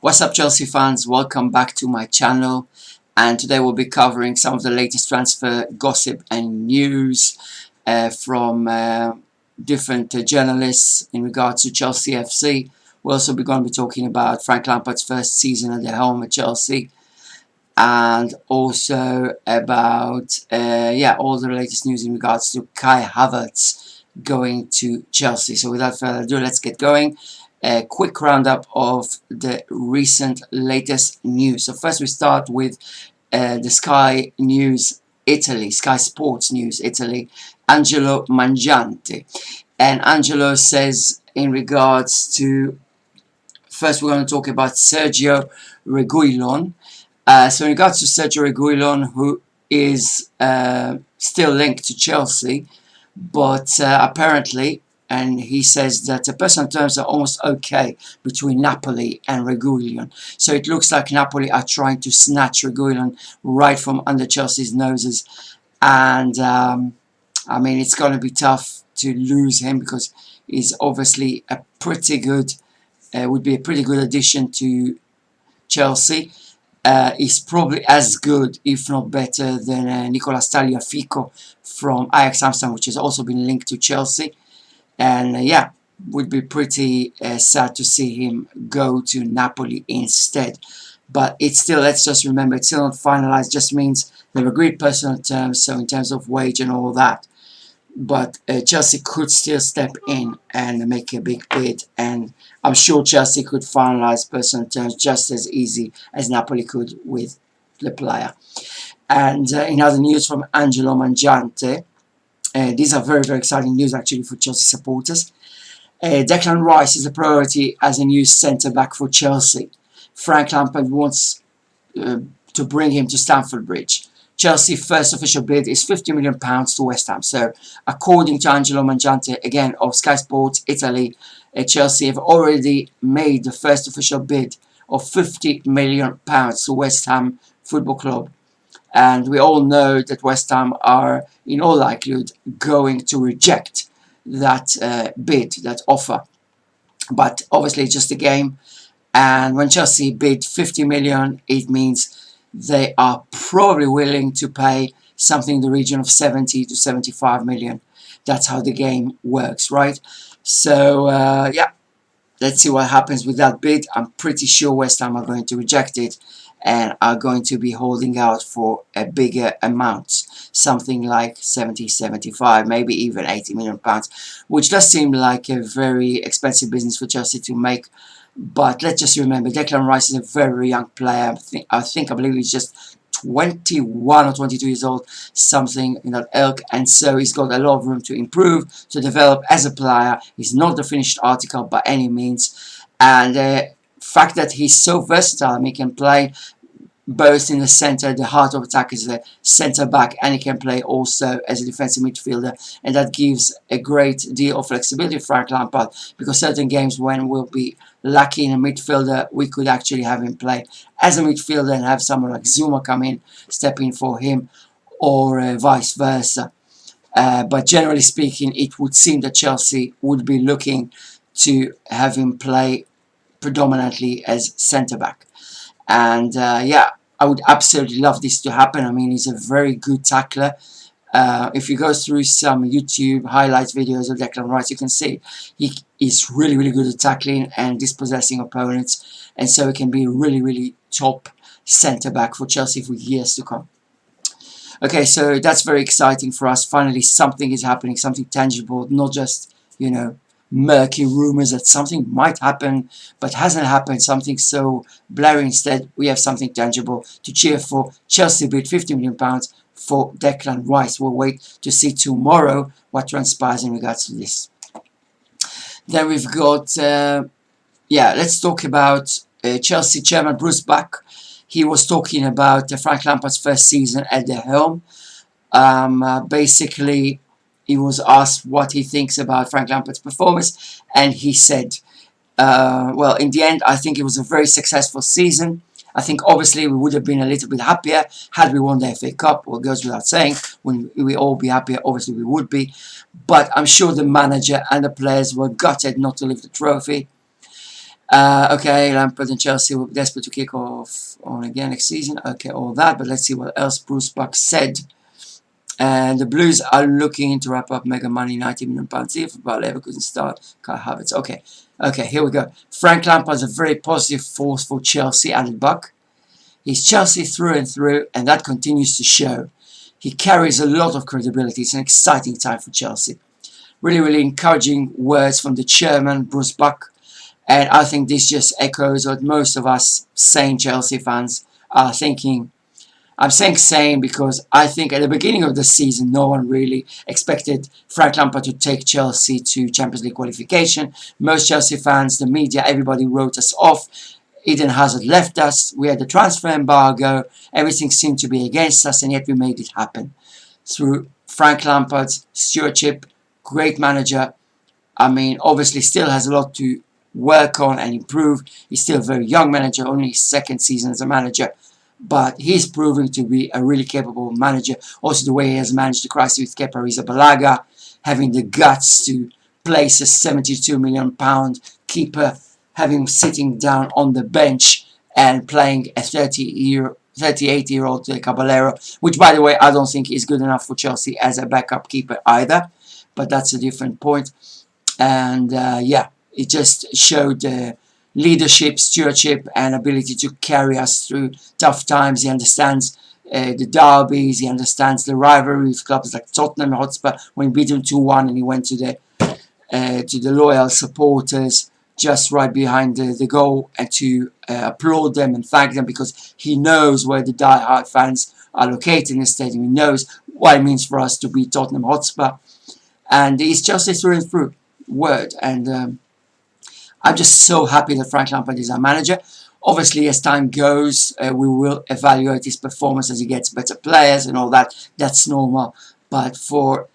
What's up, Chelsea fans? Welcome back to my channel, and today we'll be covering some of the latest transfer gossip and news from different journalists in regards to Chelsea FC. We'll also be going to be talking about Frank Lampard's first season at the helm at Chelsea, and also about all the latest news in regards to Kai Havertz going to Chelsea. So without further ado, let's get going. A quick roundup of the recent latest news. So first we start with the Sky News Italy, Sky Sports News Italy, Angelo Mangiante. And Angelo says in regards to, first we're going to talk about Sergio Reguilon. So in regards to Sergio Reguilon, who is still linked to Chelsea, but apparently, and he says that the personal terms are almost okay between Napoli and Reguilon. So it looks like Napoli are trying to snatch Reguilon right from under Chelsea's noses. And I mean, it's going to be tough to lose him because he's obviously a pretty good, would be a pretty good addition to Chelsea. He's probably as good, if not better, than Nicolas Tagliafico from Ajax Amsterdam, which has also been linked to Chelsea. And would be pretty sad to see him go to Napoli instead. But it's still, let's just remember, it's still not finalized. Just means they've agreed personal terms, so in terms of wage and all that. But Chelsea could still step in and make a big bid. And I'm sure Chelsea could finalize personal terms just as easy as Napoli could with the player. And in other news from Angelo Mangiante, these are very, very exciting news actually for Chelsea supporters. Declan Rice is a priority as a new centre-back for Chelsea. Frank Lampard wants to bring him to Stamford Bridge. Chelsea's first official bid is £50 million to West Ham. So according to Angelo Mangiante, again of Sky Sports Italy, Chelsea have already made the first official bid of £50 million to West Ham Football Club. And we all know that West Ham are, in all likelihood, going to reject that bid, that offer. But obviously, it's just a game. And when Chelsea bid 50 million, it means they are probably willing to pay something in the region of 70 to 75 million. That's how the game works, right? So, let's see what happens with that bid. I'm pretty sure West Ham are going to reject it and are going to be holding out for a bigger amount, something like 70, 75, maybe even 80 million pounds, which does seem like a very expensive business for Chelsea to make. But let's just remember, Declan Rice is a very young player. I believe he's just 21 or 22 years old, something in that ilk, and so he's got a lot of room to improve, to develop as a player. He's not the finished article by any means, and fact that he's so versatile, and he can play both in the centre, the heart of attack as a centre back, and he can play also as a defensive midfielder, and that gives a great deal of flexibility for Frank Lampard, because certain games when we'll be lacking a midfielder, we could actually have him play as a midfielder and have someone like Zuma come in, step in for him, or vice versa. But generally speaking, it would seem that Chelsea would be looking to have him play predominantly as centre-back. And I would absolutely love this to happen. I mean, he's a very good tackler. If you go through some YouTube highlights videos of Declan Rice, you can see he is really, really good at tackling and dispossessing opponents. And so he can be really, really top centre-back for Chelsea for years to come. Okay, so that's very exciting for us. Finally, something is happening, something tangible, not just, murky rumours that something might happen but hasn't happened, something so blurry. Instead, we have something tangible to cheer for. Chelsea bid £50 million for Declan Rice. We'll wait to see tomorrow what transpires in regards to this. Then we've got, let's talk about Chelsea chairman Bruce Buck. He was talking about Frank Lampard's first season at the helm. Basically, he was asked what he thinks about Frank Lampard's performance, and he said, well, in the end, I think it was a very successful season. I think obviously we would have been a little bit happier had we won the FA Cup. Well, it goes without saying, when we all be happier, obviously we would be. But I'm sure the manager and the players were gutted not to lift the trophy. Okay, Lampard and Chelsea were desperate to kick off on again next season. Okay, all that, but let's see what else Bruce Buck said. And the Blues are looking to wrap up mega money, £90 million here for Bayer Leverkusen start Kai Havertz. Okay, here we go. Frank Lampard is a very positive force for Chelsea, added Buck. He's Chelsea through and through, and that continues to show. He carries a lot of credibility. It's an exciting time for Chelsea. Really, really encouraging words from the chairman, Bruce Buck. And I think this just echoes what most of us sane Chelsea fans are thinking. I'm saying sane because I think at the beginning of the season, no one really expected Frank Lampard to take Chelsea to Champions League qualification. Most Chelsea fans, the media, everybody wrote us off. Eden Hazard left us. We had the transfer embargo. Everything seemed to be against us, and yet we made it happen. Through Frank Lampard's stewardship, great manager. I mean, obviously still has a lot to work on and improve. He's still a very young manager, only his second season as a manager. But he's proving to be a really capable manager. Also the way he has managed the crisis with Kepa Arrizabalaga, having the guts to place a £72 million keeper, having him sitting down on the bench and playing a 38-year-old Caballero, which by the way I don't think is good enough for Chelsea as a backup keeper either. But that's a different point. And yeah, it just showed leadership, stewardship, and ability to carry us through tough times. He understands the derbies. He understands the rivalry with clubs like Tottenham Hotspur. When he beat them 2-1, and he went to the loyal supporters just right behind the goal and to applaud them and thank them, because he knows where the die-hard fans are located in the stadium. He knows what it means for us to beat Tottenham Hotspur, and he's just a through and through word. And I'm just so happy that Frank Lampard is our manager. Obviously, as time goes, we will evaluate his performance as he gets better players and all that. That's normal. But for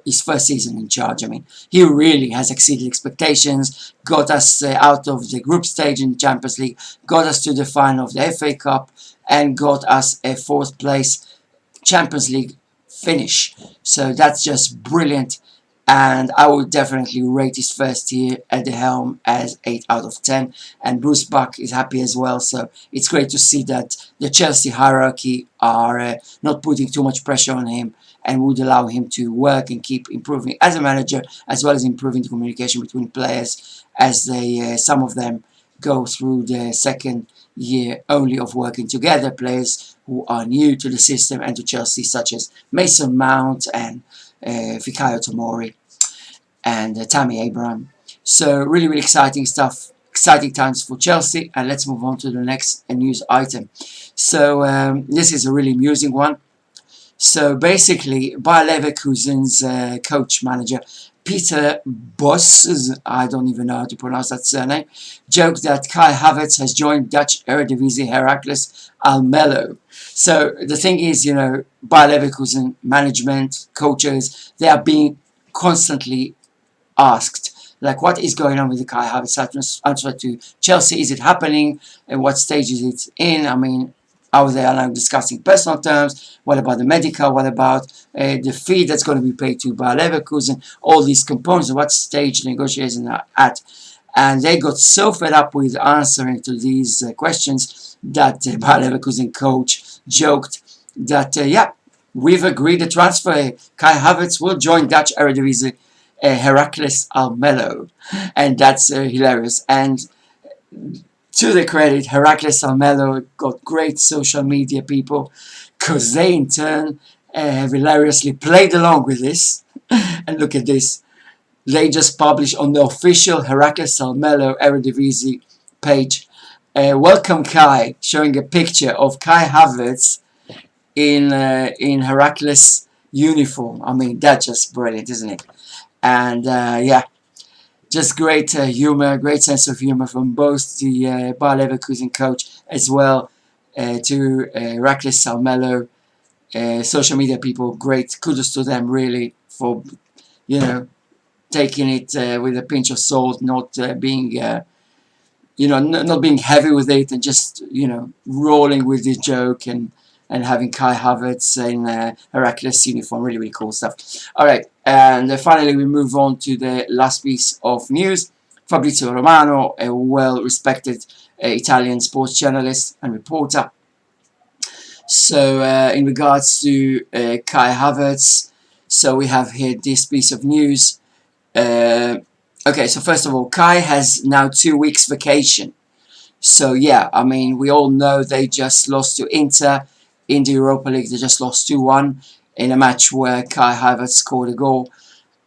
his first season in charge, I mean, he really has exceeded expectations, got us out of the group stage in the Champions League, got us to the final of the FA Cup, and got us a 4th place Champions League finish. So that's just brilliant. And I would definitely rate his first year at the helm as 8 out of 10. And Bruce Buck is happy as well. So it's great to see that the Chelsea hierarchy are not putting too much pressure on him and would allow him to work and keep improving as a manager, as well as improving the communication between players as they some of them go through the second year only of working together. Players who are new to the system and to Chelsea, such as Mason Mount and Fikayo Tomori and Tammy Abraham. So really, really exciting stuff, exciting times for Chelsea. And let's move on to the next news item. So this is a really amusing one. So basically, Bayer Leverkusen's coach manager Peter Bosz, I don't even know how to pronounce that surname, joked that Kai Havertz has joined Dutch Eredivisie Heracles Almelo. So the thing is, you know, Bayer Leverkusen management, coaches, they are being constantly asked, like, what is going on with the Kai Havertz transfer to Chelsea? Is it happening? And what stage is it in? I mean, how they are now discussing personal terms. What about the medical? What about the fee that's going to be paid to Bayer Leverkusen? All these components, what stage the negotiations are at. And they got so fed up with answering to these questions that the Bayer Leverkusen coach joked that, yeah, we've agreed the transfer. Kai Havertz will join Dutch Eredivisie Heracles Almelo. And that's hilarious. And to the credit, Heracles Almelo got great social media people, because they in turn have hilariously played along with this. And look at this. They just published on the official Heracles Almelo Eredivisie page, welcome Kai, showing a picture of Kai Havertz in Heracles uniform. I mean, that's just brilliant, isn't it? And yeah, just great humor, great sense of humor from both the Bayer Leverkusen coach as well to Heracles Almelo social media people. Great, kudos to them really for, you know, taking it with a pinch of salt, not being you know, not being heavy with it, and just, you know, rolling with the joke and having Kai Havertz in Heracles uniform. Really, really cool stuff. All right, and finally we move on to the last piece of news Fabrizio Romano, a well-respected Italian sports journalist and reporter. So in regards to Kai Havertz, so we have here this piece of news. Okay, so first of all, Kai has now 2 weeks vacation. So yeah, I mean, we all know they just lost to Inter in the Europa League. They just lost 2-1 in a match where Kai Havertz scored a goal.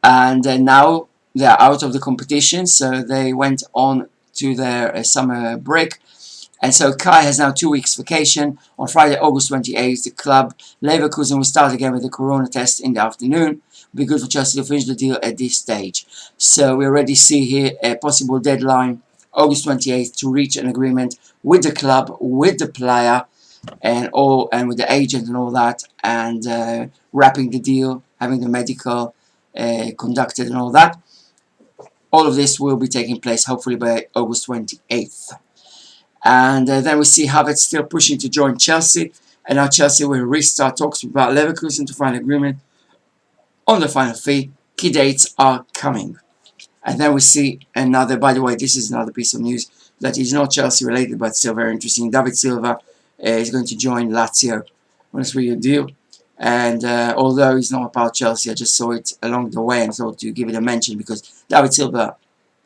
And now they're out of the competition, so they went on to their summer break. And so Kai has now 2 weeks vacation. On Friday, August 28th, the club Leverkusen will start again with a corona test in the afternoon. It'll be good for Chelsea to finish the deal at this stage. So we already see here a possible deadline, August 28th, to reach an agreement with the club, with the player, and with the agent and all that, and wrapping the deal, having the medical conducted and all that. All of this will be taking place hopefully by August 28th. And then we see Havertz still pushing to join Chelsea. And now Chelsea will restart talks about Leverkusen to find agreement on the final fee. Key dates are coming. And then we see another, by the way, this is another piece of news that is not Chelsea related, but still very interesting. David Silva is going to join Lazio on a 3-year deal. And although he's not about Chelsea, I just saw it along the way and thought to give it a mention because David Silva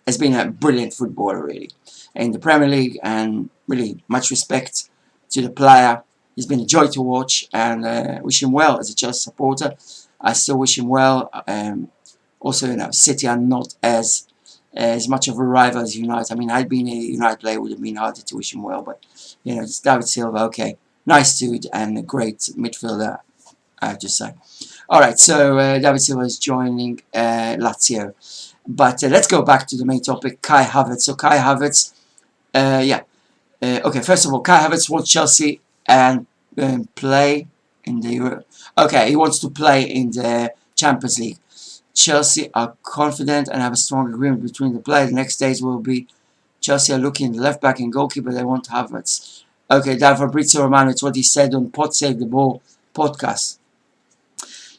has been a brilliant footballer, really, in the Premier League, and really much respect to the player. He's been a joy to watch, and wish him well as a Chelsea supporter. I still wish him well. Also, you know, City are not as much of a rival as United. I mean, I'd been a United player, would have been harder to wish him well, but you know, it's David Silva. Okay, nice dude and a great midfielder, I have to say. All right, so David Silva is joining Lazio. But let's go back to the main topic, Kai Havertz. So Kai Havertz, okay, first of all, Kai Havertz wants Chelsea and play in the Euro. Okay, he wants to play in the Champions League. Chelsea are confident and have a strong agreement between the players. The next days will be Chelsea are looking at the left back and goalkeeper. They want Havertz. Okay, that Fabrizio Romano, it's what he said on Pod Save the Ball podcast.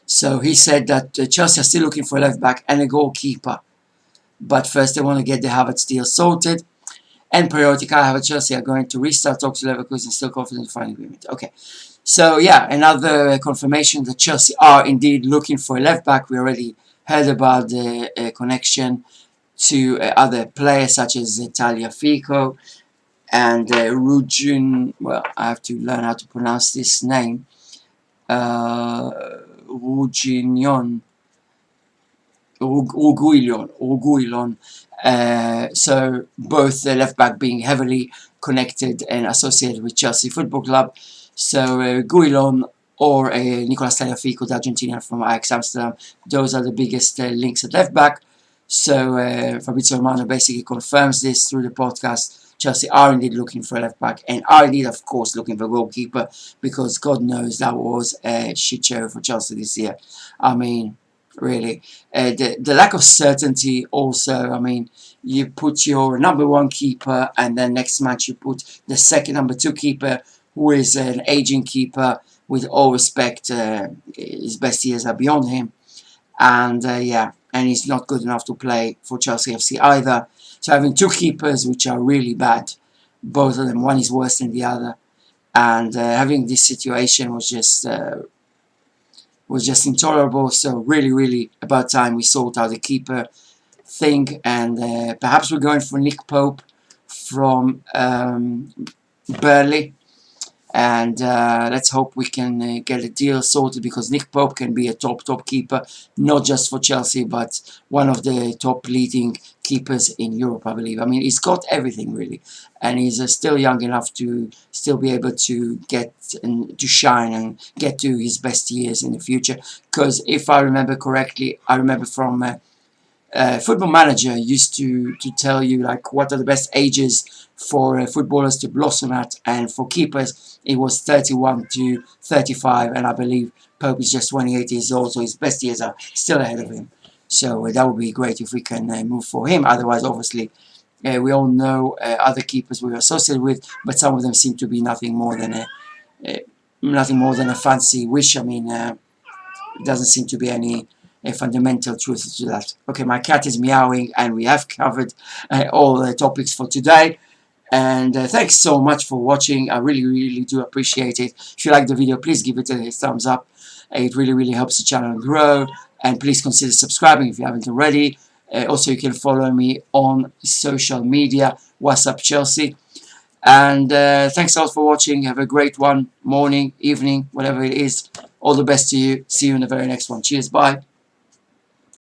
So he said that Chelsea are still looking for a left back and a goalkeeper. But first they want to get the Havertz deal sorted. And priority Kai Havertz, Chelsea are going to restart talks with Leverkusen, still confident to find agreement. Okay. So yeah, another confirmation that Chelsea are indeed looking for a left back. We already heard about the connection to other players such as Tagliafico and Reguilon. Well, I have to learn how to pronounce this name. Reguilon. So both the left back being heavily connected and associated with Chelsea Football Club. So Reguilon or Nicolas Tagliafico, the Argentinian from Ajax Amsterdam, those are the biggest links at left back. So Fabrizio Romano basically confirms this through the podcast. Chelsea are indeed looking for a left back and are indeed, of course, looking for a goalkeeper, because God knows that was a shit show for Chelsea this year. I mean, really, the lack of certainty also. I mean, you put your number one keeper and then next match you put the second number two keeper, who is an aging keeper. With all respect, his best years are beyond him, and yeah, and he's not good enough to play for Chelsea FC either. So having two keepers which are really bad, both of them, one is worse than the other, and having this situation was just intolerable. So really about time we sort out the keeper thing, and perhaps we're going for Nick Pope from Burnley. And let's hope we can get a deal sorted, because Nick Pope can be a top keeper, not just for Chelsea, but one of the top leading keepers in Europe, I believe. I mean, he's got everything really, and he's still young enough to still be able to get and to shine and get to his best years in the future. Because if I remember correctly, I remember from Football Manager used to tell you like what are the best ages for footballers to blossom at, and for keepers it was 31 to 35, and I believe Pope is just 28 years old, so his best years are still ahead of him. So that would be great if we can move for him. Otherwise, obviously, we all know other keepers we're associated with, but some of them seem to be nothing more than a fancy wish. I mean, it doesn't seem to be any a fundamental truth to that. Okay, my cat is meowing, and we have covered all the topics for today. And thanks so much for watching. I really, really do appreciate it. If you like the video, please give it a thumbs up. It really, really helps the channel grow. And please consider subscribing if you haven't already. Also, you can follow me on social media, WhatsApp Chelsea. And thanks a lot for watching. Have a great one, morning, evening, whatever it is. All the best to you. See you in the very next one. Cheers. Bye.